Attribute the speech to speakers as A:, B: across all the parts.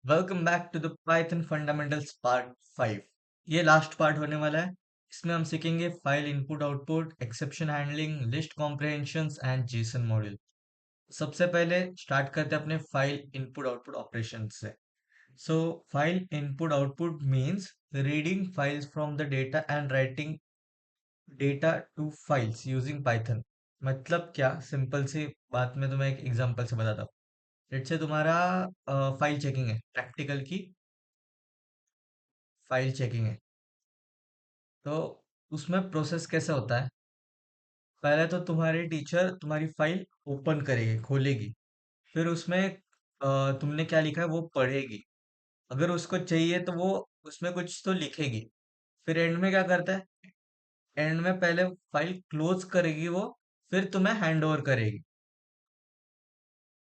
A: Welcome back to the Python fundamentals part 5। ये last part होने वाला है। इसमें हम सीखेंगे file input output, exception handling, list comprehensions and JSON module. सबसे पहले स्टार्ट करते हैं अपने फाइल इनपुट आउटपुट ऑपरेशन से। So file input output means reading files from the data and writing data to files using Python. मतलब क्या, simple सी बात में तुम्हें एक एग्जांपल से बताता हूँ। लेट्स से तुम्हारा फाइल चेकिंग है, प्रैक्टिकल की फाइल चेकिंग है। तो उसमें प्रोसेस कैसे होता है? पहले तो तुम्हारी टीचर तुम्हारी फाइल ओपन करेगी, खोलेगी। फिर उसमें तुमने क्या लिखा है वो पढ़ेगी। अगर उसको चाहिए तो वो उसमें कुछ तो लिखेगी। फिर एंड में क्या करता है? एंड में पहले फाइल क्लोज करेगी वो, फिर तुम्हें हैंड ओवर करेगी।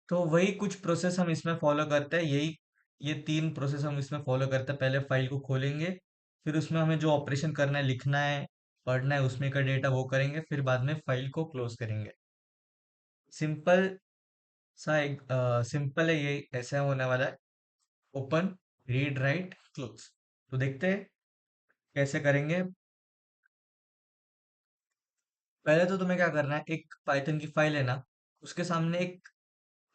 A: तो वही कुछ प्रोसेस हम इसमें फॉलो करते हैं। यही ये तीन प्रोसेस हम इसमें फॉलो करते हैं। पहले फाइल को खोलेंगे, फिर उसमें हमें जो ऑपरेशन करना है, लिखना है, पढ़ना है, उसमें का डेटा वो करेंगे, फिर बाद में फाइल को क्लोज करेंगे। सिंपल सा एक सिंपल है, ये ऐसा होने वाला है। Open, read, right, close. तो देखते हैं कैसे करेंगे। पहले तो तुम्हें क्या करना है, एक पाइथन की फाइल है ना, उसके सामने एक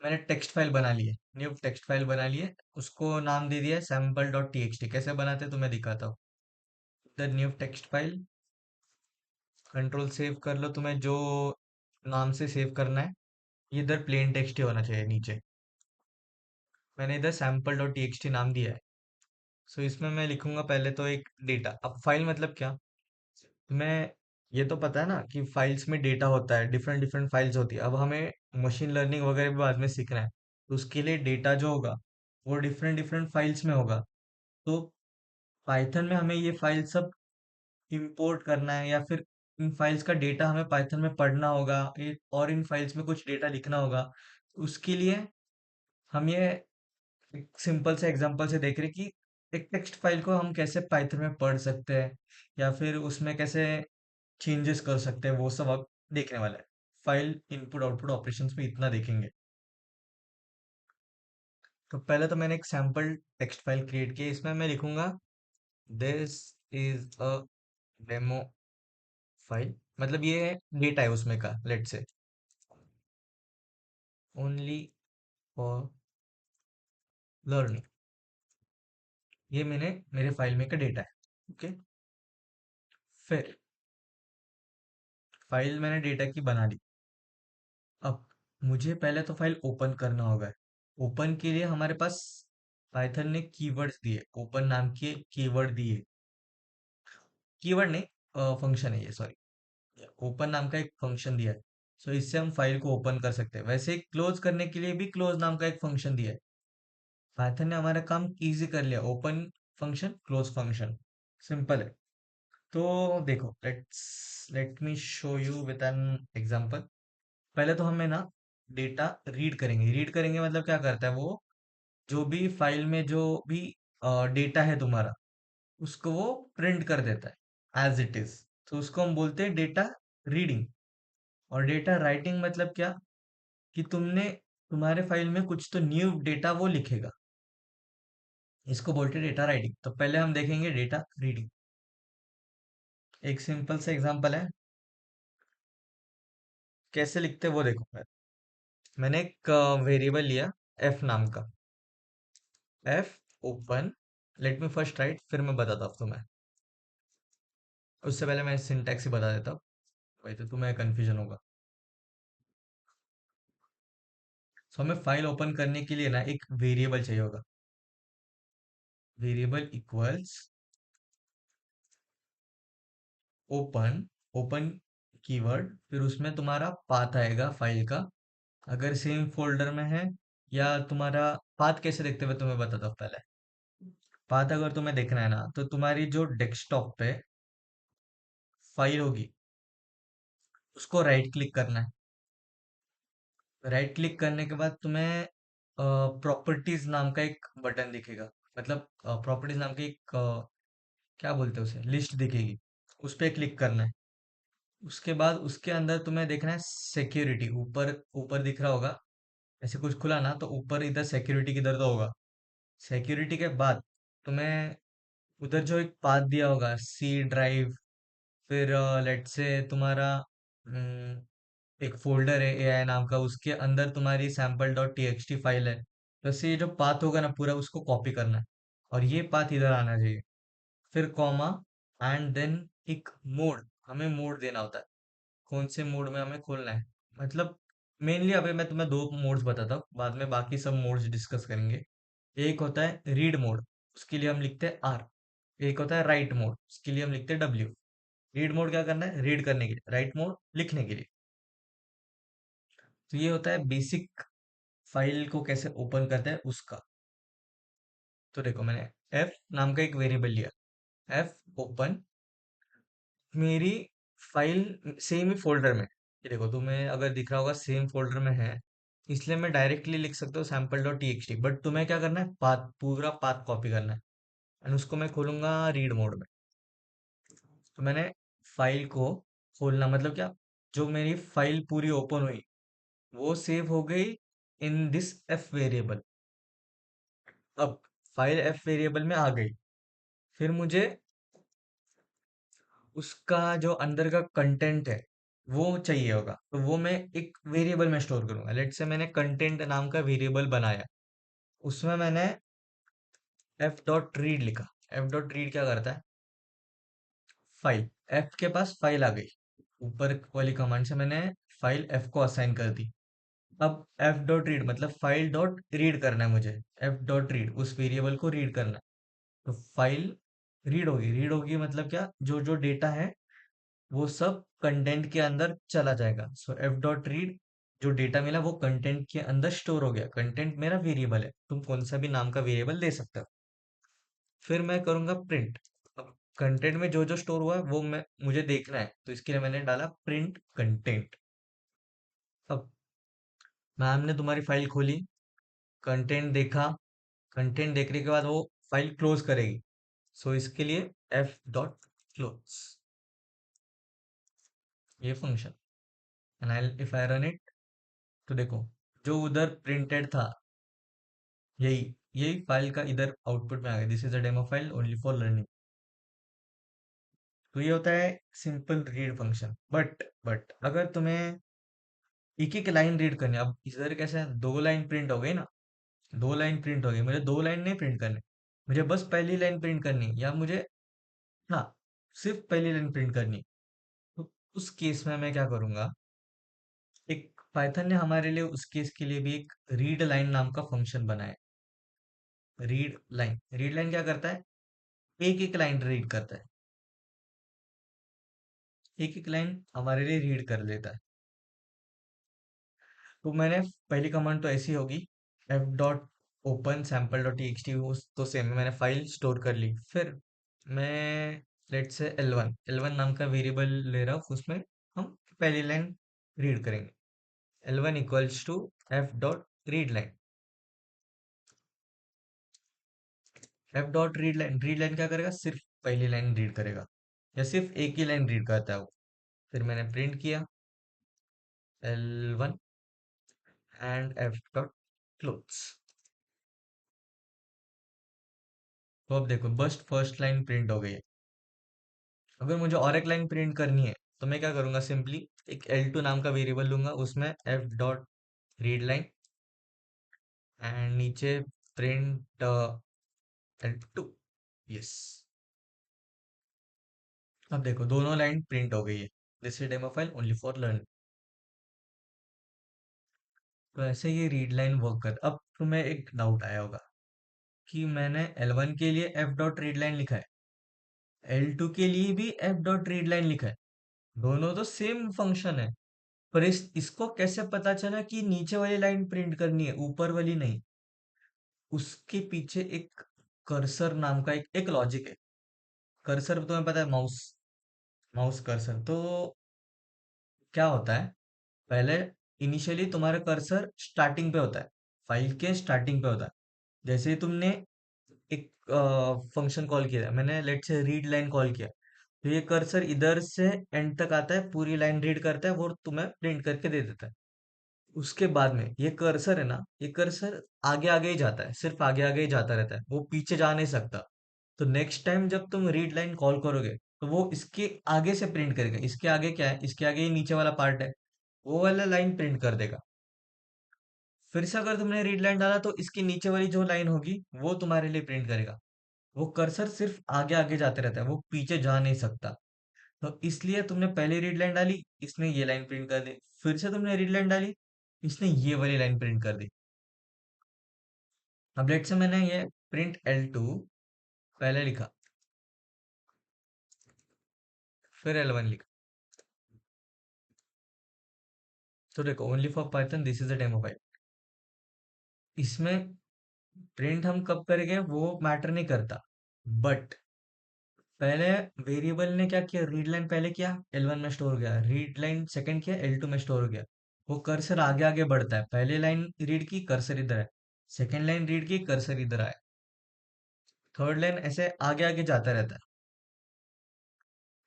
A: मैंने टेक्स्ट फाइल बना ली है, न्यू टेक्स्ट फाइल बना ली है। उसको नाम दे दिया है sample dot T x T. कैसे बनाते हैं तुम्हें दिखाता हूँ। The new text file, control save कर लो, तुम्हें जो नाम से सेव करना है। ये इधर प्लेन टेक्स्ट ही होना चाहिए नीचे। मैंने इधर sample dot T x T नाम दिया है। सो इसमें मैं लिखूंगा पहले तो एक डेटा। अब फाइल मतलब क्या, तुम्हें ये तो पता है ना कि फाइल्स में डेटा होता है, डिफरेंट डिफरेंट फाइल्स होती है। अब हमें मशीन लर्निंग वगैरह भी बाद में सीखना है, तो उसके लिए डेटा जो होगा वो डिफरेंट डिफरेंट फाइल्स में होगा। तो पाइथन में हमें ये फाइल सब इंपोर्ट करना है, या फिर इन फाइल्स का डेटा हमें पाइथन में पढ़ना होगा, और इन फाइल्स में कुछ डेटा लिखना होगा। उसके लिए हम ये एक सिंपल से एग्जांपल से देख रहे हैं कि एक टेक्स्ट फाइल को हम कैसे पाइथन में पढ़ सकते हैं, या फिर उसमें कैसे चेंजेस कर सकते हैं, वो सब अब देखने वाला है। फाइल इनपुट आउटपुट ऑपरेशंस में इतना देखेंगे। तो पहले तो मैंने एक सैम्पल टेक्स्ट फाइल क्रिएट की है। इसमें मैं लिखूंगा this is a demo file. मतलब ये डेटा है उसमें का, let's say only for learning. ये मैंने मेरे फाइल में का डेटा है। ओके, फिर फाइल मैंने डेटा की बना ली। अब मुझे पहले तो फाइल ओपन करना होगा। ओपन के लिए हमारे पास पाइथन ने कीवर्ड्स दिए, ओपन नाम के कीवर्ड दिए। कीवर्ड नहीं, फंक्शन है ये, सॉरी। ओपन नाम का एक फंक्शन दिया है। सो इससे हम फाइल को ओपन कर सकते हैं। वैसे ही क्लोज करने के लिए भी क्लोज नाम का एक फंक्शन दिया है। पाइथन ने हमारा काम इजी कर लिया। Open function, close function, simple है। तो देखो, let me show you with an example. पहले तो हमें ना डेटा रीड करेंगे। रीड करेंगे मतलब क्या करता है वो, जो भी फाइल में जो भी डेटा है तुम्हारा, उसको वो प्रिंट कर देता है एज इट इज। तो उसको हम बोलते हैं डेटा रीडिंग। और डेटा राइटिंग मतलब क्या, कि तुमने तुम्हारे फाइल में कुछ तो न्यू डेटा वो लिखेगा। इसको बोलते हैं डेटा राइटिंग। तो पहले हम देखेंगे डेटा रीडिंग। एक सिंपल सा एग्जांपल है, कैसे लिखते हैं वो देखो। मैंने एक वेरिएबल लिया एफ नाम का। F open, let me first right, फिर मैं बताता हूँ तुम्हें। उससे पहले मैं सिंटैक्स ही बता देता हूँ, वही तो तुम्हें कंफ्यूजन होगा। सो हमें फाइल ओपन करने के लिए ना एक वेरिएबल चाहिए होगा। Variable equals open, open keyword, फिर उसमें तुम्हारा पाथ आएगा फाइल का, अगर सेम फोल्डर में है। या तुम्हारा पाथ कैसे देखते हुए तुम्हें बताता हूँ पहले। पाथ अगर तुम्हें देखना है ना, तो तुम्हारी जो डेस्कटॉप पे फाइल होगी, उसको राइट क्लिक करना है। राइट क्लिक करने के बाद तुम्हें प्रॉपर्टीज नाम का एक बटन दिखेगा। मतलब प्रॉपर्टीज नाम की एक क्या बोलते हैं उसे, लिस्ट दिखेगी। उस पर क्लिक करना है। उसके बाद उसके अंदर तुम्हें देखना है सिक्योरिटी। ऊपर ऊपर दिख रहा होगा, ऐसे कुछ खुला ना, तो ऊपर इधर सिक्योरिटी किधर तो होगा। सिक्योरिटी के बाद तुम्हें उधर जो एक पाथ दिया होगा, सी ड्राइव, फिर लेट से तुम्हारा हम्म, एक फोल्डर है एआई नाम का, उसके अंदर तुम्हारी सैम्पल डॉट टीएक्सटी फाइल है। वैसे ये जो पाथ होगा ना पूरा, उसको कॉपी करना है और ये पाथ इधर आना चाहिए। फिर कॉमा, एंड देन एक मोड, हमें मोड देना होता है, कौन से मोड में हमें खोलना है। मतलब मेनली अभी मैं तुम्हें दो मोड्स बताता हूँ, बाद में बाकी सब मोड्स डिस्कस करेंगे। एक होता है रीड मोड, उसके लिए हम लिखते हैं आर। एक होता है राइट मोड, उसके लिए हम लिखते हैं डब्ल्यू। रीड मोड क्या करना है, रीड करने के लिए, राइट मोड लिखने के लिए। तो ये होता है बेसिक, फाइल को कैसे ओपन करते हैं उसका। तो देखो मैंने एफ नाम का एक वेरिएबल लिया, एफ ओपन मेरी फाइल सेम ही फोल्डर में। ये देखो तुम्हें अगर दिख रहा होगा सेम फोल्डर में है, इसलिए मैं डायरेक्टली लिख सकता हूँ sample dot T x T, but तुम्हें क्या करना है, पाथ, पूरा पाथ कॉपी करना है। एंड उसको मैं खोलूंगा रीड मोड में। तो मैंने फाइल को खोलना मतलब क्या, जो मेरी फाइल पूरी ओपन हुई वो सेव हो गई इन दिस एफ वेरिएबल। अब फाइल एफ वेरिएबल में आ गई, फिर मुझे उसका जो अंदर का कंटेंट है वो चाहिए होगा, तो वो मैं एक वेरिएबल में स्टोर करूंगा। लेट से मैंने कंटेंट नाम का वेरिएबल बनाया, उसमें मैंने एफ डॉट रीड लिखा। एफ डॉट रीड क्या करता है, फाइल, एफ के पास फाइल आ गई, ऊपर वाली कमांड से मैंने फाइल एफ को असाइन कर दी। अब एफ डॉट रीड मतलब फाइल डॉट रीड करना है मुझे, एफ डॉट रीड उस वेरिएबल को रीड करना है। तो फाइल रीड होगी, रीड होगी मतलब क्या, जो जो डेटा है वो सब कंटेंट के अंदर चला जाएगा। सो एफ डॉट रीड, जो डेटा मिला वो कंटेंट के अंदर स्टोर हो गया। कंटेंट मेरा वेरिएबल है, तुम कौन सा भी नाम का वेरिएबल दे सकते हो। फिर मैं करूंगा प्रिंट। अब कंटेंट में जो जो स्टोर हुआ है वो मैं मुझे देखना है, तो इसके लिए मैंने डाला प्रिंट कंटेंट। अब मैम ने तुम्हारी फाइल खोली, कंटेंट देखा, कंटेंट देखने के बाद वो फाइल क्लोज करेगी। सो इसके लिए एफ डॉट क्लोज, ये function. And I if I run it, तो देखो जो उधर प्रिंटेड था, यही यही फाइल का इधर आउटपुट में आ गया, this is a demo file only for learning. तो ये होता है सिंपल रीड फंक्शन। बट अगर तुम्हें एक एक लाइन रीड करनी है, अब इधर कैसे है, दो लाइन प्रिंट हो गई ना, दो लाइन प्रिंट हो गई, मुझे दो लाइन नहीं प्रिंट करनी, मुझे बस पहली लाइन प्रिंट करनी है, या मुझे, हाँ, सिर्फ पहली लाइन प्रिंट करनी। तो उस केस में मैं क्या करूंगा, एक पाइथन ने हमारे लिए उस केस के लिए भी एक रीड लाइन नाम का फंक्शन बनाया। रीड लाइन क्या करता है, एक एक लाइन रीड करता है, एक एक लाइन हमारे लिए रीड कर लेता है। तो मैंने पहली कमांड तो ऐसी होगी, F dot open sample dot T x T, तो सेम मैंने फाइल स्टोर कर ली। फिर मैं लेट से एल वन नाम का वेरिएबल ले रहा हूँ, उसमें हम पहली लाइन रीड करेंगे। L one equals to F dot read line. F dot read line क्या करेगा, सिर्फ पहली लाइन रीड करेगा, या सिर्फ एक ही लाइन रीड करता है वो। फिर मैंने प्रिंट किया L one and F dot close. तो अब देखो बस फर्स्ट लाइन प्रिंट हो गई है। अगर मुझे और एक लाइन प्रिंट करनी है, तो मैं क्या करूंगा, सिंपली एक L2 नाम का वेरिएबल लूंगा, उसमें F dot read line and नीचे प्रिंट L2। यस, अब देखो दोनों लाइन प्रिंट हो गई है, this is demo file only for learning. तो ऐसे ये रीड लाइन वर्क कर। अब तुम्हें एक डाउट आया होगा कि मैंने L1 के लिए एफ डॉट रीड लाइन लिखा है, L2 के लिए भी एफ डॉट रीड लाइन लिखा है, दोनों तो सेम फंक्शन है, पर इसको कैसे पता चला कि नीचे वाली लाइन प्रिंट करनी है, ऊपर वाली नहीं। उसके पीछे एक कर्सर नाम का एक लॉजिक है। कर्सर तुम्हें पता है, माउस, माउस कर्सर। तो क्या होता है, पहले इनिशियली तुम्हारा कर्सर स्टार्टिंग पे होता है, फाइल के स्टार्टिंग पे होता है। जैसे ही तुमने एक फंक्शन कॉल किया, मैंने लेट से रीड लाइन कॉल किया, तो ये कर्सर इधर से एंड तक आता है, पूरी लाइन रीड करता है, वो तुम्हें प्रिंट करके दे देता है। उसके बाद में ये कर्सर है ना, ये कर्सर आगे आगे ही जाता है, सिर्फ आगे आगे ही जाता रहता है, वो पीछे जा नहीं सकता। तो नेक्स्ट टाइम जब तुम रीड लाइन कॉल करोगे तो वो इसके आगे से प्रिंट करेगा। इसके आगे क्या है, इसके आगे ही नीचे वाला पार्ट है, वो वाला लाइन प्रिंट कर देगा। फिर से अगर तुमने रीड लाइन डाला तो इसके नीचे वाली जो लाइन होगी वो तुम्हारे लिए प्रिंट करेगा। वो कर्सर सिर्फ आगे आगे जाते रहता है, वो पीछे जा नहीं सकता। तो इसलिए तुमने पहले रीड लाइन डाली, इसने ये लाइन प्रिंट कर दी। फिर से तुमने रीड लाइन डाली, इसने ये वाली लाइन प्रिंट कर दी। अब लेट से मैंने ये प्रिंट L2 पहले लिखा, फिर L1 लिखा। तो देखो, only for Python this is a demo file. इसमें प्रिंट हम कब करेंगे वो मैटर नहीं करता, बट पहले वेरिएबल ने क्या किया, रीड लाइन पहले किया L1 में स्टोर हो गया, रीड लाइन सेकंड किया L2 में स्टोर हो गया। वो कर्सर आगे आगे बढ़ता है, पहले लाइन रीड की कर्सर इधर है, सेकंड लाइन रीड की कर्सर इधर आए, थर्ड लाइन ऐसे आगे आगे जाता रहता है।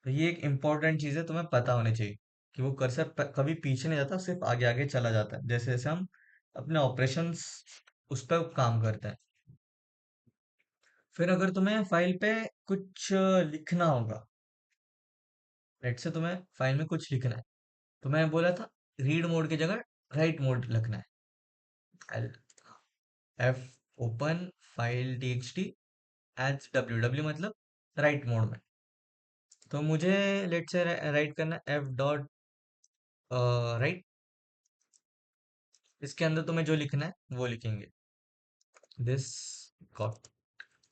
A: तो ये एक इंपॉर्टेंट चीज है, तुम्हें पता होनी चाहिए कि वो कर्सर कभी पीछे नहीं जाता, सिर्फ आगे आगे चला जाता है, जैसे जैसे हम अपने ऑपरेशंस उस पर काम करते हैं। फिर अगर तुम्हें फाइल पे कुछ लिखना होगा, लेट से तुम्हें फाइल में कुछ लिखना है, तो मैं बोला था रीड मोड की जगह राइट मोड लिखना है। L F open file txt as ww, मतलब राइट मोड में। तो मुझे लेट से राइट करना एफ डॉट राइट, इसके अंदर तुम्हें जो लिखना है वो लिखेंगे, दिस गॉट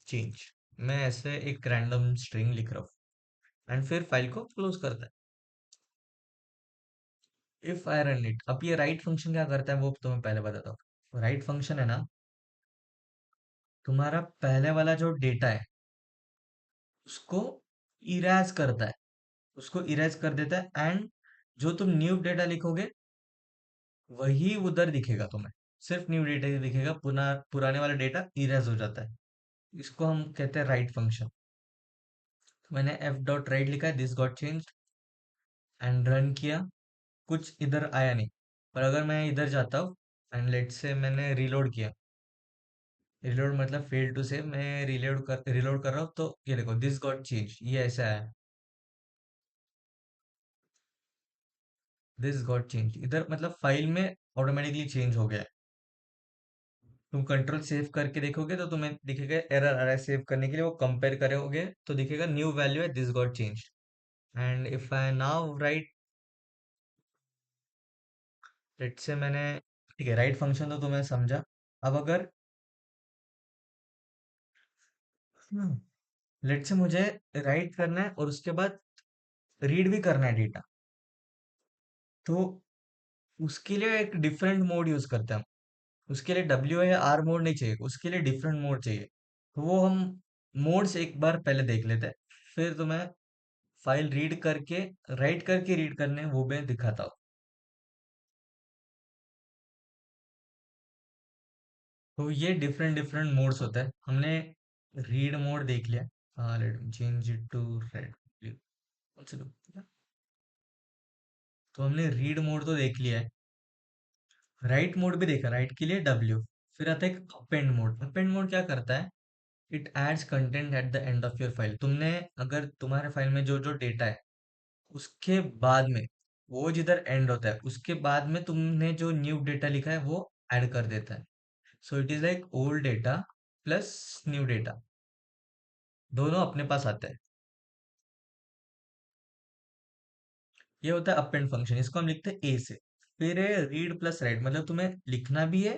A: चेंज। मैं ऐसे एक रैंडम स्ट्रिंग लिख रहा हूँ एंड फिर फाइल को क्लोज करता है। इफ आई रन इट, अब ये राइट फंक्शन क्या करता है वो तुम्हें पहले बताता हूँ। राइट फंक्शन है ना, तुम्हारा पहले वाला जो डेटा है उसको इरेज करता है, उसको इरेज कर देता है, एंड जो तुम न्यू डेटा लिखोगे वही उधर दिखेगा तुम्हें। सिर्फ न्यू डेटा ही दिखेगा, पुराने वाला डेटा इरेज हो जाता है। इसको हम कहते हैं राइट फंक्शन। मैंने एफ डॉट राइट लिखा है, this got change, and run किया, कुछ इधर आया नहीं। पर अगर मैं इधर जाता हूँ एंड लेट से मैंने रीलोड किया, रीलोड मतलब फेल टू सेव, मैं रीलोड कर रहा हूँ, तो ये देखो दिस गॉट चेंज, ये ऐसा है, दिस गॉट चेंज इधर, मतलब फाइल में ऑटोमेटिकली चेंज हो गया है। तुम कंट्रोल सेव करके देखोगे तो तुम्हें दिखेगा एरर आ रहा है, सेव करने के लिए वो कंपेयर करोगे तो दिखेगा न्यू वैल्यू है, this got change. And if I now write, let से मैंने, ठीक है राइट फंक्शन तो तुम्हें समझा। अब अगर लेट से मुझे राइट करना है और उसके बाद रीड भी करना है डेटा, तो उसके लिए एक डिफरेंट मोड यूज करते हैं हम। उसके लिए डब्ल्यू या आर मोड नहीं चाहिए, उसके लिए डिफरेंट मोड चाहिए। तो वो हम मोड्स एक बार पहले देख लेते हैं, फिर तुम्हें फाइल रीड करके, राइट करके रीड करने वो मैं दिखाता हूँ। तो ये डिफरेंट डिफरेंट मोड्स होता है। हमने रीड मोड देख लिया, let me change it to read. चलो, तो हमने रीड मोड तो देख लिया है, राइट मोड भी देखा, राइट के लिए डब्ल्यू। फिर आता है एक अपेंड मोड। अपेंड मोड क्या करता है, it adds content at the end of your file. तुमने अगर तुम्हारे फाइल में जो जो डेटा है उसके बाद में, वो जिधर एंड होता है उसके बाद में तुमने जो न्यू डेटा लिखा है वो ऐड कर देता है। So it is like old data plus new data, दोनों अपने पास आते हैं। ये होता है अपेंड फंक्शन, इसको हम लिखते हैं ए से। फिर है रीड प्लस राइट, मतलब तुम्हें लिखना भी है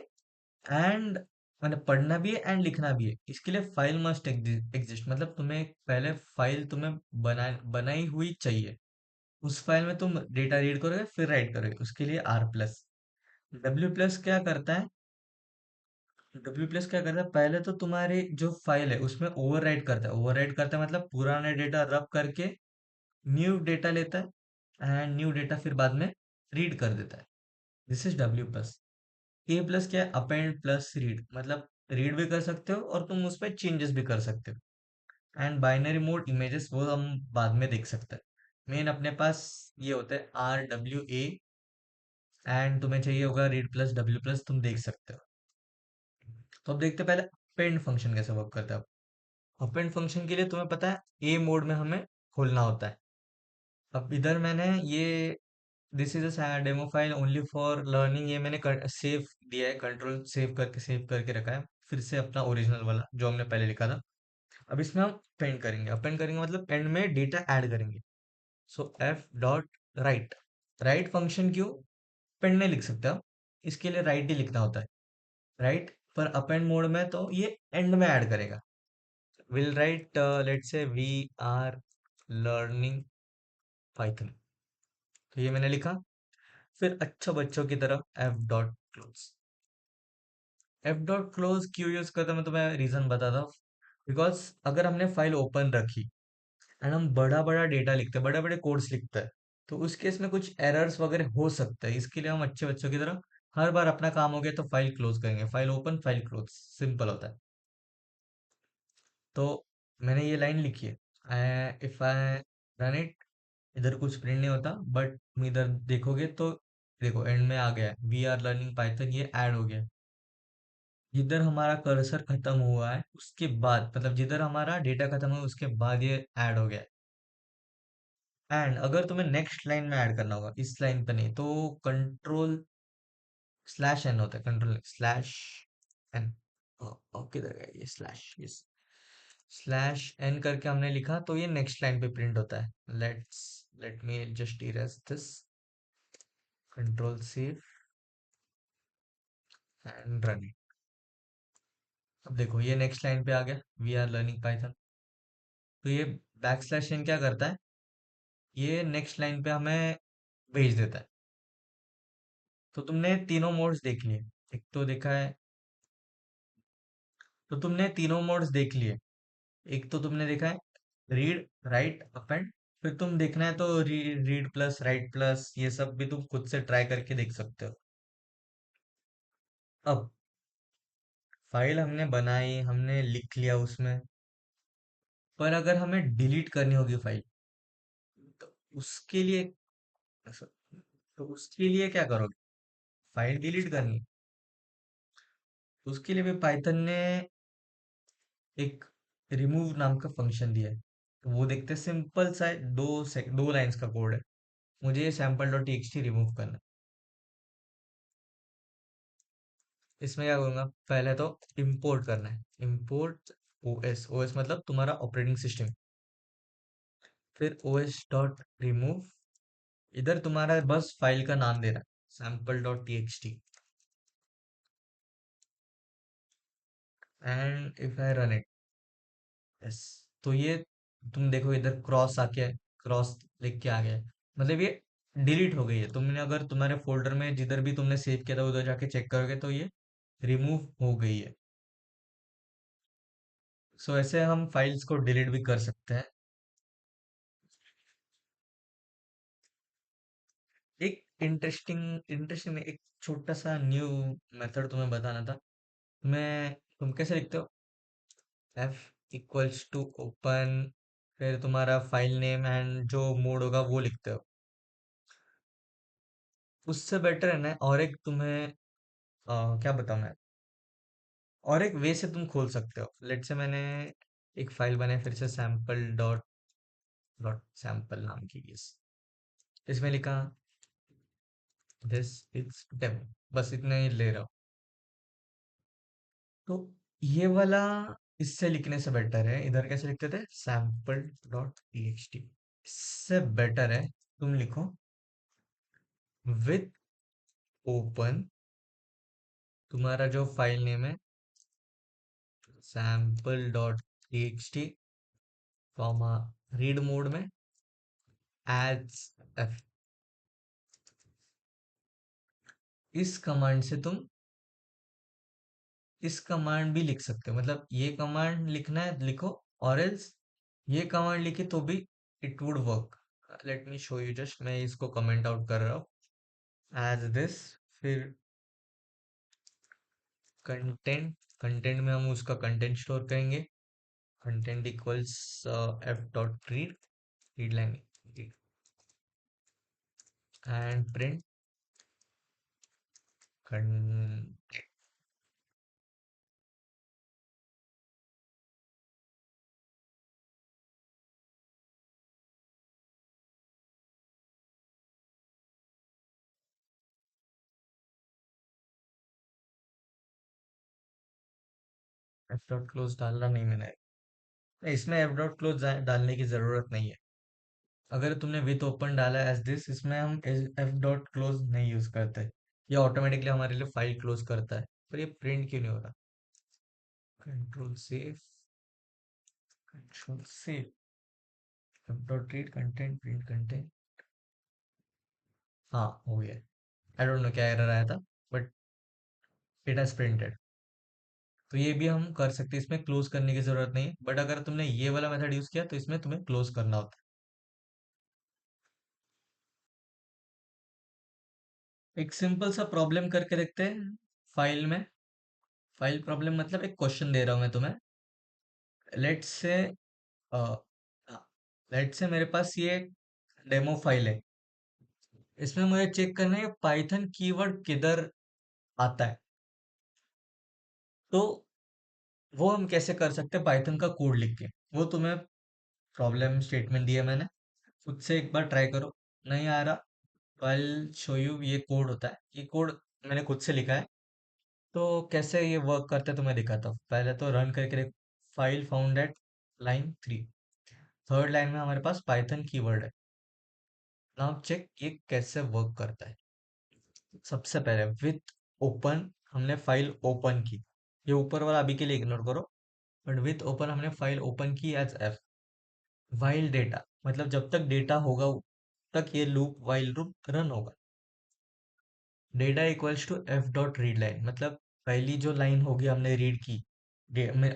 A: एंड, मतलब पढ़ना भी है एंड लिखना भी है। इसके लिए फाइल मस्ट एग्जिस्ट, मतलब तुम्हें पहले फाइल तुम्हें बनाई हुई चाहिए। उस फाइल में तुम डेटा रीड करोगे फिर राइट करोगे, उसके लिए आर प्लस। डब्ल्यू प्लस क्या करता है, डब्ल्यू प्लस क्या करता है, पहले तो तुम्हारी जो फाइल है उसमें ओवरराइट करता है। ओवरराइट करता है मतलब पुराना डेटा रब करके न्यू डेटा लेता है, एंड न्यू डेटा फिर बाद में रीड कर देता है। This is W plus. A plus क्या है, अपेंड प्लस रीड, मतलब रीड भी कर सकते हो और तुम उस पर चेंजेस भी कर सकते हो। एंड बाइनरी मोड इमेजेस वो हम बाद में देख सकते हैं। मेन अपने पास ये होता है आर डब्ल्यू ए एंड तुम्हें चाहिए होगा रीड प्लस डब्ल्यू प्लस, तुम देख सकते हो। तो अब देखते हैं पहले अपेंड फंक्शन कैसे वर्क करता है। अपेंड फंक्शन के लिए तुम्हें पता है ए मोड में हमें खोलना होता है। अब इधर मैंने ये this is a demo file only for learning, ये मैंने सेव दिया है, कंट्रोल सेव करके रखा है फिर से अपना ओरिजिनल वाला जो हमने पहले लिखा था। अब इसमें हम अपेंड करेंगे मतलब एंड में डेटा ऐड करेंगे। So F dot write, write function क्यों पेंड नहीं लिख सकते हम, इसके लिए राइट ही लिखना होता है। राइट पर अपेंड मोड में तो ये एंड में ऐड करेगा। Will write let's say we are learning Python, तो ये मैंने लिखा। फिर अच्छा बच्चों की तरफ F dot close. F dot close क्यों यूज करते हैं मैं तुम्हें रीजन बताता हूँ। बिकॉज अगर हमने फाइल ओपन रखी एंड हम बड़ा बड़ा डेटा लिखते हैं, बड़े बड़े कोड्स लिखते हैं, तो उस केस में कुछ एरर्स वगैरह हो सकता है। इसके लिए हम अच्छे बच्चों की तरह हर बार अपना काम हो गया तो फाइल क्लोज करेंगे, file open file close, simple होता है। तो मैंने ये लाइन लिखी है, इफ आई रन इट, इधर कुछ प्रिंट नहीं होता बट तुम इधर देखोगे तो देखो एंड में आ गया है वी आर लर्निंग पाइथन, ये ऐड हो गया। जिधर हमारा कर्सर खत्म हुआ है उसके बाद, मतलब जिधर हमारा डेटा खत्म हुआ है उसके बाद ये ऐड हो गया। एंड अगर तुम्हें नेक्स्ट लाइन में ऐड करना होगा इस लाइन पे नहीं, तो कंट्रोल स्लैश एन होता है, कंट्रोल स्लैश एन। किधर गया ये स्लैश, यस, स्लैश एन करके हमने लिखा तो ये नेक्स्ट लाइन पे प्रिंट होता है। Let me just erase this, control save and run it. अब देखो ये नेक्स्ट लाइन पे आ गया वी आर लर्निंग पाइथन। तो ये बैक स्लैश एन क्या करता है, ये नेक्स्ट लाइन पे हमें भेज देता है। तो तुमने तीनों मोड्स देख लिए, एक तो देखा है, तो तुमने तीनों मोड्स देख लिए। एक तो तुमने देखा है रीड राइट अपेंड, फिर तुम देखना है तो रीड प्लस राइट प्लस ये सब भी तुम खुद से ट्राई करके देख सकते हो। अब फाइल हमने बनाई, हमने लिख लिया उसमें, पर अगर हमें डिलीट करनी होगी फाइल, तो उसके लिए तो उसके लिए क्या करोगे, फाइल डिलीट करनी है, तो उसके लिए भी पाइथन ने एक रिमूव नाम का फंक्शन दिया है। तो वो देखते हैं, सिंपल सा है, दो लाइंस का कोड है। मुझे ये सैम्पल डॉट टीएक्सटी रिमूव करना है। इसमें क्या करूंगा, पहले तो इंपोर्ट करना है, इंपोर्ट ओएस, ओएस मतलब तुम्हारा ऑपरेटिंग सिस्टम। फिर ओएस डॉट रिमूव, इधर तुम्हारा बस फाइल का नाम देना है, sample dot TXT. And if I run it, yes, तो ये तुम देखो इधर क्रॉस आके, क्रॉस लिख के आ गया है, मतलब ये डिलीट हो गई है। तुमने अगर तुम्हारे फोल्डर में जिधर भी तुमने सेव किया था उधर जाके चेक करोगे तो ये रिमूव हो गई है। सो ऐसे हम फाइल्स को डिलीट भी कर सकते हैं। एक इंटरेस्टिंग एक छोटा सा न्यू मेथड तुम्हें बताना था। मैं तुम कैसे लिखते हो, एफ इक्वल्स टू ओपन, फिर तुम्हारा फाइल नेम एंड जो मोड होगा वो लिखते हो। उससे बेटर है ना, और एक तुम्हें क्या बताऊं मैं, और एक वे से तुम खोल सकते हो। लेट से मैंने एक फाइल बनाई फिर से सैम्पल डॉट डॉट सैम्पल नाम की, इसमें लिखा दिस इज डेमो, बस इतना ही ले रहा हूँ। तो ये वाला इससे लिखने से बेटर है, इधर कैसे लिखते थे सैम्पल डॉट टीएक्सटी, इससे बेटर है तुम लिखो विथ ओपन, तुम्हारा जो फाइल नेम है sample dot TXT comma read mode में एज एफ। इस कमांड से तुम इस कमांड भी लिख सकते हो, मतलब ये कमांड लिखना है लिखो, और एल्स ये कमांड लिखे तो भी it would work. Let me show you, just मैं इसको कमेंट आउट कर रहा हूँ एज दिस। फिर कंटेंट, कंटेंट में हम उसका कंटेंट स्टोर करेंगे, content equals F dot read, read line and print F dot close डालना नहीं मैंने। नहीं, इसमें एफ डॉट क्लोज डालने की जरूरत नहीं है। अगर तुमने विथ ओपन डाला एज दिस, इसमें हम एफ डॉट क्लोज नहीं यूज करते। ये ऑटोमेटिकली हमारे लिए फाइल क्लोज करता है। पर ये प्रिंट क्यों नहीं हो रहा? Control save, control save, F dot read content, print content. हाँ, हो गया। आई डोंट नो क्या एरर आया था, बट इट हैज प्रिंटेड। तो ये भी हम कर सकते हैं, इसमें क्लोज करने की जरूरत नहीं है। बट अगर तुमने ये वाला मेथड यूज किया तो इसमें तुम्हें क्लोज करना होता है। एक सिंपल सा प्रॉब्लम करके देखते हैं फाइल में। फाइल प्रॉब्लम मतलब एक क्वेश्चन दे रहा हूं मैं तुम्हें। लेट्स से लेट्स से मेरे पास ये डेमो फाइल है। इसमें मुझे चेक करना है पाइथन कीवर्ड किधर आता है। तो वो हम कैसे कर सकते हैं? पाइथन का कोड लिख के। वो तुम्हें प्रॉब्लम स्टेटमेंट दिया मैंने, खुद से एक बार ट्राई करो। नहीं आ रहा तो आई शो यू। ये कोड होता है, ये कोड मैंने खुद से लिखा है। तो कैसे ये वर्क करता है तो मैं दिखाता हूँ। पहले तो रन करके देख। File found at line 3, third line में हमारे पास पाइथन कीवर्ड है। नाउ चेक ये कैसे वर्क करता है। सबसे पहले विथ ओपन, हमने फाइल ओपन की। ये ऊपर वाला अभी के लिए इग्नोर करो। बट विथ ओपन हमने फाइल ओपन की एज एफ। वाइल डेटा मतलब जब तक डेटा होगा तक ये लूप, वाइल लूप रन होगा। Data equals to F dot read line मतलब पहली जो लाइन होगी हमने रीड की,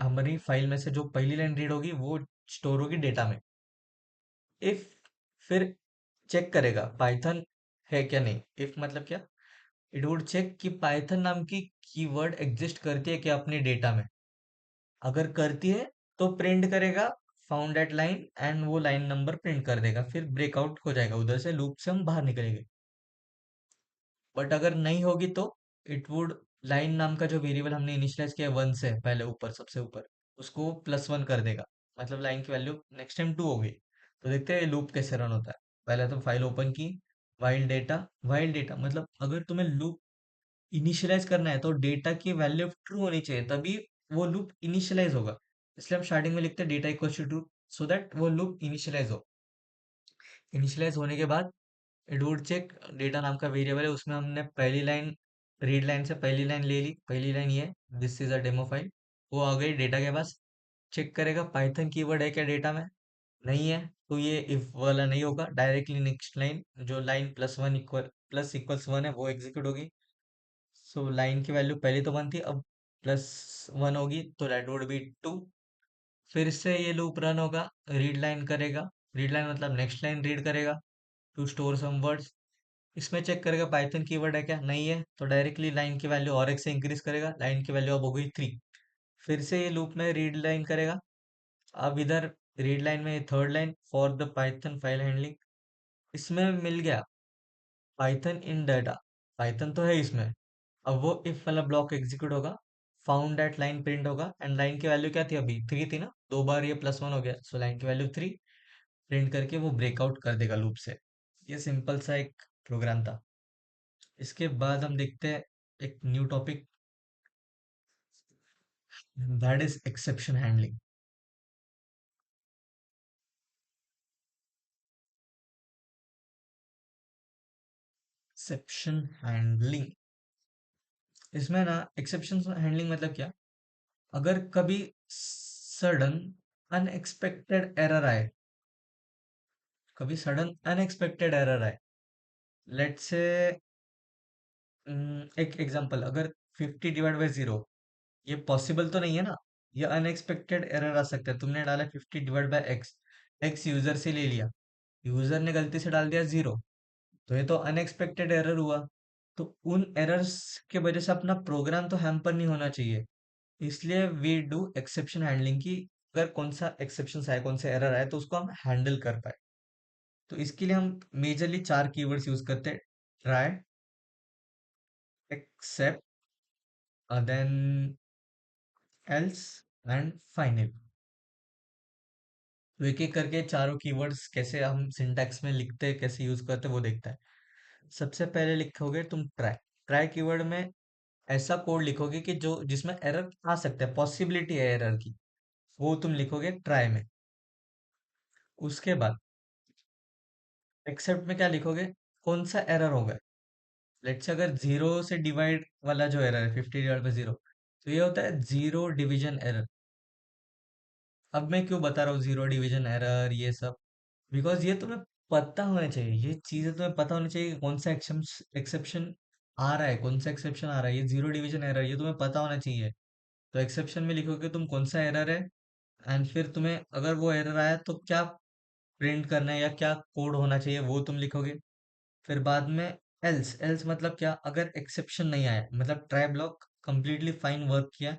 A: हमारी फाइल में से जो पहली लाइन रीड होगी वो स्टोर होगी डेटा में। इफ, फिर चेक करेगा पाइथन है क्या नहीं। इफ मतलब क्या? इट वुड चेक कि पाइथन नाम की कीवर्ड एग्जिस्ट करती है क्या अपने डेटा में। अगर करती है तो प्रिंट करेगा फाउंड एट लाइन, एंड वो लाइन नंबर प्रिंट कर देगा। फिर ब्रेकआउट हो जाएगा, उधर से लूप से हम बाहर निकलेंगे। बट अगर नहीं होगी तो इट वुड, लाइन नाम का जो वेरिएबल हमने इनिशियलाइज किया 1 से पहले, ऊपर सबसे ऊपर, उसको +1 कर देगा। मतलब लाइन की वैल्यू नेक्स्ट टाइम 2 हो गई। तो देखते हैं लूप कैसे रन होता है। पहले तो फाइल ओपन की, वाइल डेटा। वाइल डेटा मतलब अगर तुम्हें लूप इनिशियलाइज करना है तो डेटा की वैल्यू ट्रू होनी चाहिए, तभी वो लूप इनिशियलाइज होगा। इसलिए हम स्टार्टिंग में लिखते हैं data equal to true, so that वो लूप इनिशियलाइज हो। इनिशियलाइज होने के बाद इट वुड चेक, डेटा नाम का वेरिएबल है उसमें हमने पहली लाइन, रीड लाइन से पहली लाइन ले ली। पहली लाइन ये, this is a demo file. वो आ गई डेटा के पास। चेक करेगा पाइथन कीवर्ड है क्या डेटा में। नहीं है तो ये इफ वाला नहीं होगा, डायरेक्टली नेक्स्ट लाइन जो लाइन +1 इक्वल +=1 है वो एग्जीक्यूट होगी। सो लाइन की वैल्यू पहले तो 1 थी, अब +1 होगी तो दैट वुड बी 2। फिर से ये लूप रन होगा, रीड लाइन करेगा। रीड लाइन मतलब नेक्स्ट लाइन रीड करेगा टू स्टोर सम वर्ड्स। इसमें चेक करेगा पाइथन कीवर्ड है क्या। नहीं है तो डायरेक्टली लाइन की वैल्यू और एक से इंक्रीज करेगा। लाइन की वैल्यू अब हो गई 3। फिर से ये लूप में रीड लाइन करेगा। अब इधर रीड लाइन में third line for the Python file handling. इसमें मिल गया पाइथन इन डाटा। पाइथन तो है इसमें। अब वो इफ वाला ब्लॉक एग्जीक्यूट होगा, फाउंड दैट लाइन प्रिंट होगा, एंड लाइन की वैल्यू क्या थी अभी? 3 थी ना, 2 बार ये +1 हो गया, सो लाइन की वैल्यू 3। प्रिंट करके वो ब्रेकआउट कर देगा लूप से। ये सिंपल सा एक प्रोग्राम था। इसके बाद हम देखते हैं एक new topic, that is exception handling. Exception handling, इसमें ना एक्सेप्शन हैंडलिंग मतलब क्या? अगर कभी सडन अनएक्सपेक्टेड एरर आए, कभी सडन अनएक्सपेक्टेड एरर आए। लेट्स से एक एग्जांपल, अगर 50/0, ये पॉसिबल तो नहीं है ना। ये अनएक्सपेक्टेड एरर आ सकता है। तुमने डाला 50/x, एक्स यूजर से ले लिया, यूजर ने गलती से डाल दिया 0, तो ये तो अनएक्सपेक्टेड एरर हुआ। तो उन एरर्स के वजह से अपना प्रोग्राम तो हैम्पर नहीं होना चाहिए। इसलिए वी डू एक्सेप्शन हैंडलिंग की। अगर कौन सा एक्सेप्शन आए, कौन सा एरर आए, तो उसको हम हैंडल कर पाए। तो इसके लिए हम मेजरली 4 कीवर्ड्स यूज करते हैं। Try, except, then else and final. तो एक एक करके चारों कीवर्ड्स कैसे हम सिंटैक्स में लिखते हैं, कैसे यूज करते हैं, वो देखता है। सबसे पहले लिखोगे तुम ट्राई। ट्राई कीवर्ड में ऐसा कोड लिखोगे कि जो जिसमें एरर आ सकता है, पॉसिबिलिटी है एरर की, वो तुम लिखोगे ट्राई में। उसके बाद एक्सेप्ट में क्या लिखोगे, कौन सा एरर होगा। लेट्स से अगर जीरो से डिवाइड वाला जो एरर है, 50 डिवाइड बाई जीरो, तो ये होता है जीरो डिवीजन एरर। अब मैं क्यों बता रहा हूँ जीरो डिवीजन एरर ये सब, बिकॉज ये तुम्हें पता होना चाहिए, ये चीजें तुम्हें पता होनी चाहिए कि कौन सा एक्सेप्शन आ रहा है, कौन सा एक्सेप्शन आ रहा है। ये जीरो डिवीजन एरर, ये तुम्हें पता होना चाहिए। तो एक्सेप्शन में लिखोगे तुम कौन सा एरर है, एंड फिर तुम्हें अगर वो एरर आया तो क्या प्रिंट करना है या क्या कोड होना चाहिए, वो तुम लिखोगे। फिर बाद में एल्स। एल्स मतलब क्या, अगर एक्सेप्शन नहीं आया, मतलब try block completely fine work किया,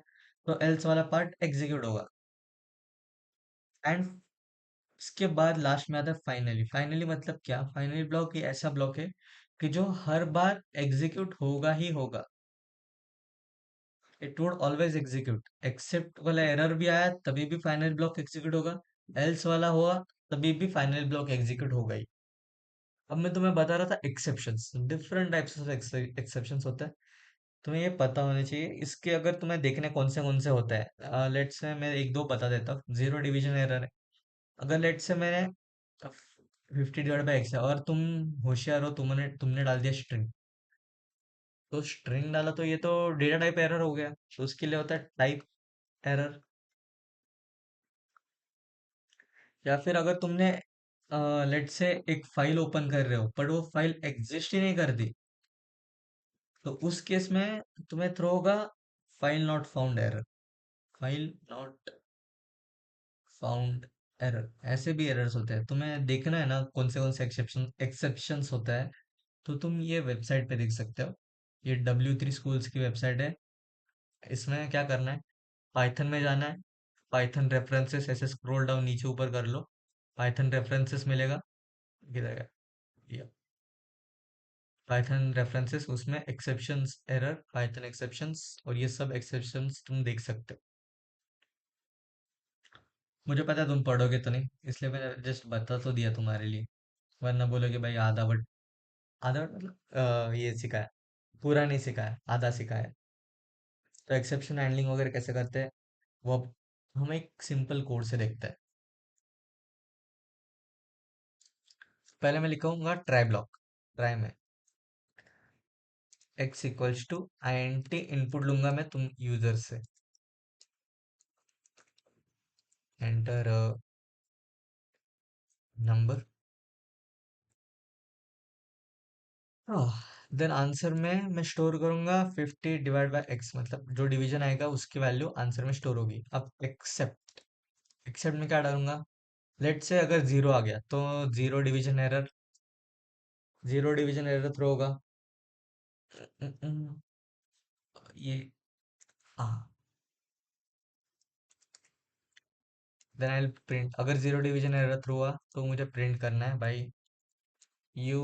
A: तो एल्स वाला पार्ट एग्जीक्यूट होगा। एंड इसके बाद लास्ट में आता है फाइनली। फाइनली मतलब क्या, फाइनली ब्लॉक ये ऐसा ब्लॉक है कि जो हर बार एग्जीक्यूट होगा ही होगा। It would always execute. Except वाला एरर भी आया तभी भी फाइनल ब्लॉक एग्जीक्यूट होगा, एल्स वाला हुआ तभी भी फाइनल ब्लॉक एग्जीक्यूट होगा ही। अब मैं तुम्हें बता रहा था exceptions, different types of exceptions होते हैं, तुम्हें ये पता होने चाहिए। इसके अगर तुम्हें देखने कौन से होते हैं, लेट्स से मैं एक दो बता देता हूँ। जीरो डिवीजन एरर है, अगर लेट्स से मैंने 50 डिवाइड बाई एक्स है और तुम होशियार हो, तुमने तुमने डाल दिया स्ट्रिंग, तो स्ट्रिंग डाला तो ये तो डेटा टाइप एरर हो गया, तो उसके लिए होता है टाइप एरर। या फिर अगर तुमने लेट्स से एक फाइल ओपन कर रहे हो पर वो फाइल एग्जिस्ट ही नहीं करती, तो उस केस में तुम्हें थ्रो होगा file not found error. File not found error, ऐसे भी एरर्स होते हैं। तुम्हें देखना है ना कौन से एक्सेप्शंस होता है, तो तुम ये वेबसाइट पे देख सकते हो। ये W3 स्कूल्स की वेबसाइट है। इसमें क्या करना है, पाइथन में जाना है, पाइथन रेफरेंसेस, ऐसे स्क्रॉल डाउन नीचे ऊपर कर लो, पाइथन रेफरेंसेस मिलेगा। किधर गया ये, पाइथन रेफरेंसेस, उसमें एक्सेप्शंस एरर, पाइथन एक्सेप्शंस, और ये सब एक्सेप्शंस तुम देख सकते हो। मुझे पता है तुम पढ़ोगे तो नहीं, इसलिए मैंने जस्ट बता तो दिया तुम्हारे लिए, वरना बोलोगे भाई आधा वर्ड, आधा वर्ड मतलब ये सिखाया, पूरा नहीं सिखाया, आधा सिखाया। तो एक्सेप्शन हैंडलिंग वगैरह कैसे करते हैं, वो अब हम एक सिंपल कोड से देखते हैं। पहले मैं लिखूंगा ट्राई ब्लॉक। ट्राई में x equals to int input लूंगा मैं तुम यूजर से, एंटर नंबर, देन आंसर में मैं स्टोर करूंगा 50 डिवाइड बाय x, मतलब जो डिवीजन आएगा उसकी वैल्यू आंसर में स्टोर होगी। अब एक्सेप्ट, एक्सेप्ट में क्या डालूंगा, लेट से अगर जीरो आ गया तो zero division error, zero division error throw होगा। उम, उम, ये हाँ, देन आई प्रिंट। अगर जीरो डिवीजन एरर थ्रो हुआ तो मुझे प्रिंट करना है भाई, you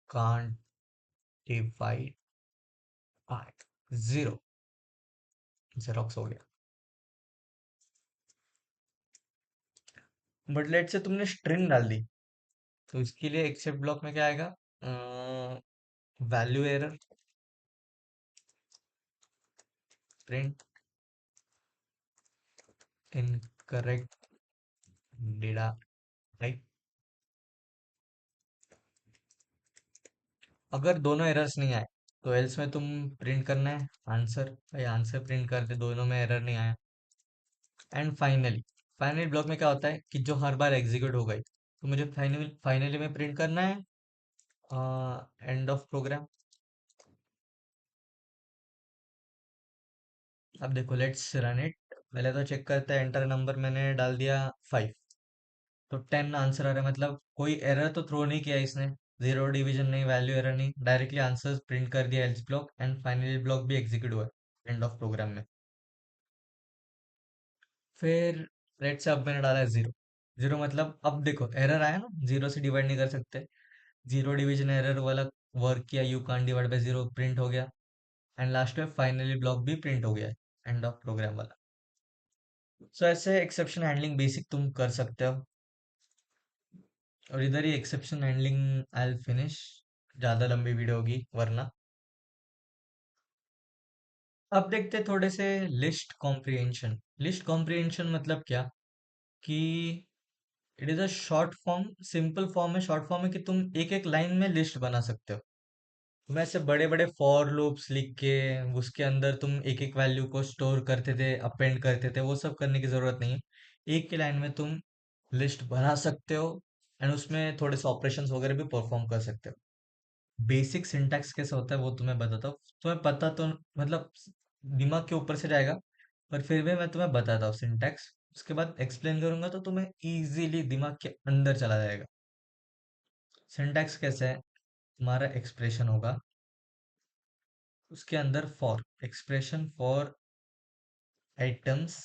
A: can't divide by zero, जेरोक्स हो गया। बट लेट से तुमने स्ट्रिंग डाल दी, तो इसके लिए एक्सेप्ट ब्लॉक में क्या आएगा, value error, print incorrect data type. अगर दोनों एरर्स नहीं आए तो एल्स में तुम प्रिंट करना है आंसर, भाई आंसर प्रिंट कर दे, दोनों में एरर नहीं आया। एंड फाइनली, फाइनली ब्लॉक में क्या होता है कि जो हर बार एग्जीक्यूट हो गई, तो मुझे फाइनली फाइनली में प्रिंट करना है एंड ऑफ प्रोग्राम। अब देखो लेट्स रन इट। पहले तो चेक करते हैं, एंटर नंबर मैंने डाल दिया 5, तो 10 आंसर आ रहा है, मतलब कोई एरर तो थ्रो नहीं किया इसने, जीरो डिवीजन नहीं, वैल्यू एरर नहीं, डायरेक्टली आंसर प्रिंट कर दिया else block, and finally block भी एग्जीक्यूट हुआ एंड ऑफ प्रोग्राम में। फिर लेट्स से अब मैंने डाला है जीरो। जीरो मतलब अब देखो एरर आया ना, जीरो से डिवाइड नहीं कर सकते, जीरो डिवीजन एरर वाला वर्क किया, you can divide by zero print हो गया। एंड लास्ट में फाइनली ब्लॉक भी प्रिंट हो गया है, एंड ऑफ प्रोग्राम वाला। सो ऐसे एक्सेप्शन हैंडलिंग बेसिक तुम कर सकते हो। और इधर ही exception handling I will finish, ज़्यादा लंबी वीडियो होगी वरना। अब देखते हैं थोड़े से लिस्ट कॉम्प्रिहेंशन। लिस्ट कॉम्प्रिहेंशन मतलब क्या, कि it is a short form, simple form है, शॉर्ट फॉर्म है कि तुम एक एक लाइन में लिस्ट बना सकते हो। तुम ऐसे बड़े बड़े फॉर लूप्स लिख के उसके अंदर तुम एक एक वैल्यू को स्टोर करते थे, अपेंड करते थे, वो सब करने की ज़रूरत नहीं है। एक ही लाइन में तुम लिस्ट बना सकते हो, एंड उसमें थोड़े से ऑपरेशंस वगैरह भी परफॉर्म कर सकते हो। बेसिक सिंटैक्स कैसा होता है वो तुम्हें बताता हूँ। तुम्हें पता तो मतलब दिमाग के ऊपर से जाएगा, पर फिर भी मैं तुम्हें बताता हूँ सिंटैक्स, उसके बाद एक्सप्लेन करूंगा तो तुम्हें इजीली दिमाग के अंदर चला जाएगा। सिंटैक्स कैसे है, तुम्हारा एक्सप्रेशन होगा, उसके अंदर for, expression for items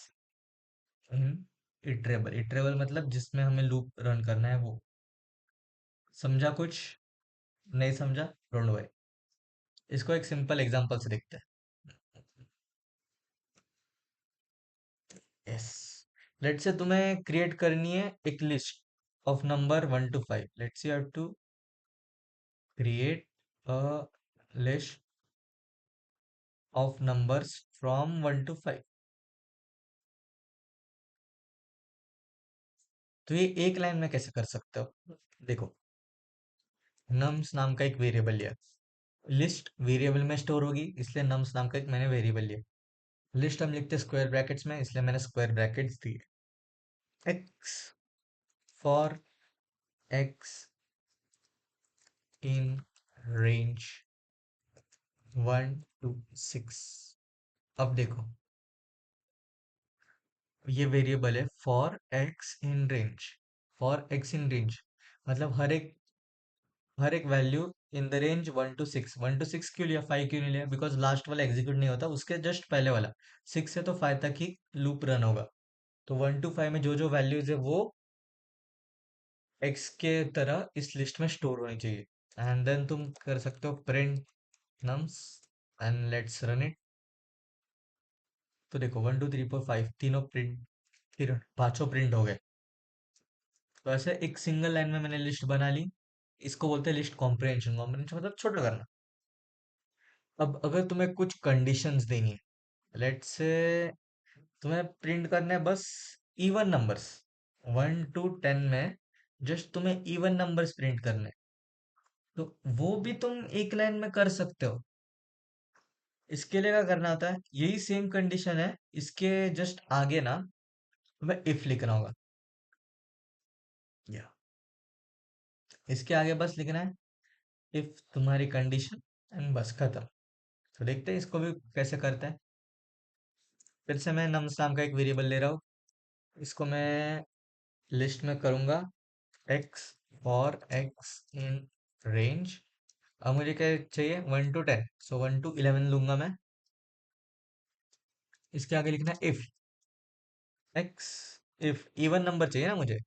A: in iterable. Iterable मतलब जिसमें हमें लूप रन करना है वो। समझा कुछ? नहीं समझा, डोंट वरी, इसको एक सिंपल एग्जांपल से देखते हैं। यस, लेट्स से तुम्हें क्रिएट करनी है एक list of number 1 to 5। Let's you have to create a list of numbers from 1 to 5। तो ये एक लाइन में कैसे कर सकते हो, देखो, नम्स नाम का एक वेरिएबल लिया, लिस्ट वेरिएबल में स्टोर होगी इसलिए नम्स नाम का एक मैंने वेरिएबल लिया। लिस्ट हम लिखते स्क्वायर ब्रैकेट्स में इसलिए मैंने स्क्वायर ब्रैकेट्स दिए। X, for x in range 1 to 6। अब देखो, ये वेरिएबल है for x in range. For x in range मतलब हर एक value in the range 1 to 6। 1 to 6 क्यों लिया, 5 क्यों नहीं लिया, बिकॉज लास्ट वाला एग्जीक्यूट नहीं होता, उसके जस्ट पहले वाला 6 से तो 5 तक ही लूप रन होगा। तो 1 to 5 में जो जो वैल्यूज है वो एक्स के तरह इस लिस्ट में स्टोर होनी चाहिए। एंड देन तुम कर सकते हो print nums, and let's run it. तो देखो 1 2 3 4 5 तीनों प्रिंट, फिर पांचों प्रिंट हो गए। तो ऐसे एक सिंगल लाइन में मैंने लिस्ट बना ली। इसको बोलते हैं लिस्ट कॉम्प्रिहेंशन। कॉम्प्रिहेंशन मतलब छोटा करना। अब अगर तुम्हें कुछ कंडीशंस देनी है, लेट्स से तुम्हें प्रिंट करना है बस इवन नंबर्स, 1 to 10 में जस्ट तुम्हें इवन नंबर्स प्रिंट करने हैं, तो वो भी तुम एक लाइन में कर सकते हो। इसके लिए क्या करना होता है, यही सेम कंडीशन है, इसके जस्ट आगे ना तुम्हें इफ लिखना होगा, या इसके आगे बस लिखना है इफ तुम्हारी कंडीशन, एंड बस खत्म। तो देखते हैं इसको भी कैसे करते हैं। फिर से मैं नम्स नाम का एक वेरिएबल ले रहा हूँ, इसको मैं लिस्ट में करूंगा x, for x in range. अब मुझे क्या चाहिए, 1 to 10, सो 1 to 11 लूंगा मैं। इसके आगे लिखना है if x, if even number चाहिए ना मुझे,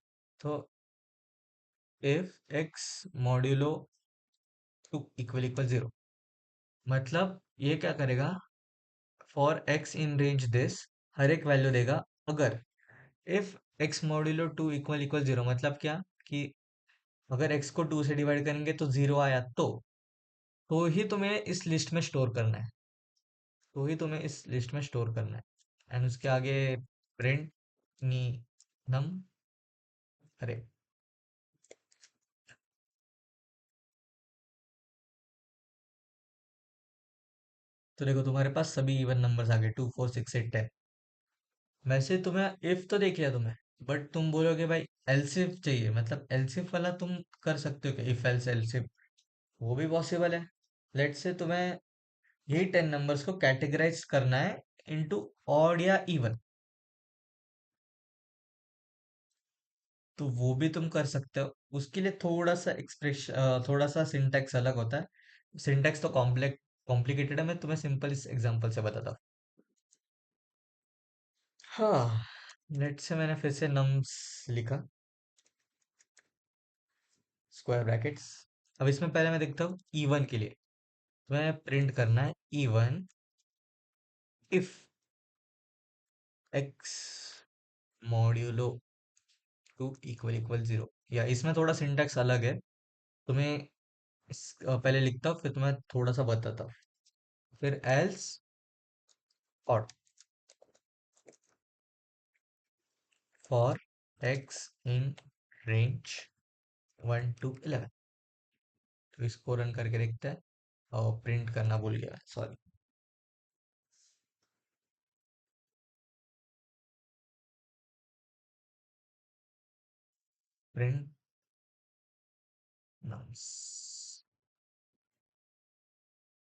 A: तो if x modulo two equal equal 0। मतलब ये क्या करेगा, for x in range this, हर एक वैल्यू देगा अगर if x modulo two equal equal 0। मतलब क्या, कि अगर एक्स को 2 से डिवाइड करेंगे तो 0 आया, तो ही तुम्हें इस लिस्ट में स्टोर करना है, तो ही तुम्हें इस लिस्ट में स्टोर करना है। एंड उसके आगे प्रिंट नी नम, अरे, तो देखो तुम्हारे पास सभी इवन नंबर्स आ गए, 2 4 6 8 10। वैसे तुम्हें इफ तो देख लिया तुम्हें, बट तुम बोलोगे भाई एलसिफ चाहिए, मतलब एलसिफ वाला तुम कर सकते हो, इफ एल्स एलसिफ, वो भी पॉसिबल है। लेट्स से तुम्हें यही 10 नंबर्स को कैटेगराइज करना है इनटू ऑड या इवन, तो वो भी तुम कर सकते हो। उसके लिए थोड़ा सा एक्सप्रेशन, थोड़ा सा सिंटैक्स अलग होता है। सिंटैक्स तो कॉम्प्लिकेटेड है, मैं तुम्हें सिंपल इस एग्जांपल से बताता हूँ। हाँ, लेट से मैंने फिर से नम्स लिखा, स्क्वायर ब्रैकेट्स, अब इसमें पहले मैं देखता हूँ E1 के लिए। तुम्हें प्रिंट करना है E1 if x modulo two equal equal zero. या इसमें थोड़ा सिंटैक्स अलग है, तुम्हें पहले लिखता हूँ फिर तुम्हें थोड़ा सा बताता हूँ। फिर एल्स और for x in range 1 to 11। तो इसको रन करके देखते हैं। और प्रिंट करना भूल गया, सॉरी। Print nums.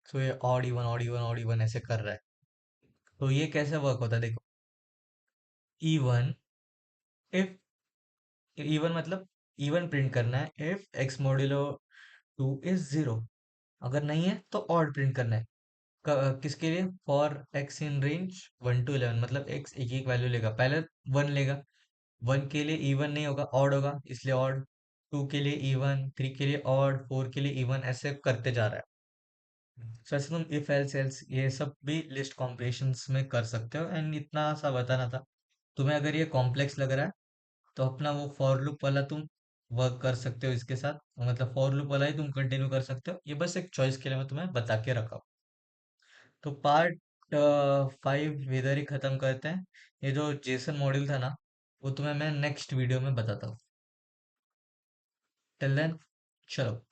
A: तो ये ऑड इवन ऐसे कर रहा है। तो ये कैसे वर्क होता है देखो। इवन इफ इवन मतलब इवन प्रिंट करना है इफ एक्स मॉड्यूलो 2 is 0। अगर नहीं है तो ऑड प्रिंट करना है। किसके लिए? For x in range 1 to 11, मतलब एक्स एक एक वैल्यू लेगा, पहले 1 लेगा। 1 के लिए इवन नहीं होगा, ऑड होगा, इसलिए ऑड। 2 के लिए इवन, 3 के लिए ऑड, 4 के लिए इवन, ऐसे करते जा रहा है। So, ऐसे तुम इफ एल्स एल्स ये सब भी लिस्ट कॉम्प्रेशंस में कर सकते हो। एंड इतना सा बताना था। तुम्हें अगर ये कॉम्प्लेक्स लग रहा है तो अपना वो फॉर लूप वाला तुम वर्क कर सकते हो इसके साथ, मतलब फॉर लूप वाला ही तुम कंटिन्यू कर सकते हो। ये बस एक चॉइस के लिए मैं तुम्हें बता के रखा हूँ। तो पार्ट 5 इधर ही खत्म करते हैं। ये जो जेसन मॉड्यूल था ना, वो तुम्हें मैं नेक्स्ट वीडियो में बताता हूँ। टिल देन, चलो।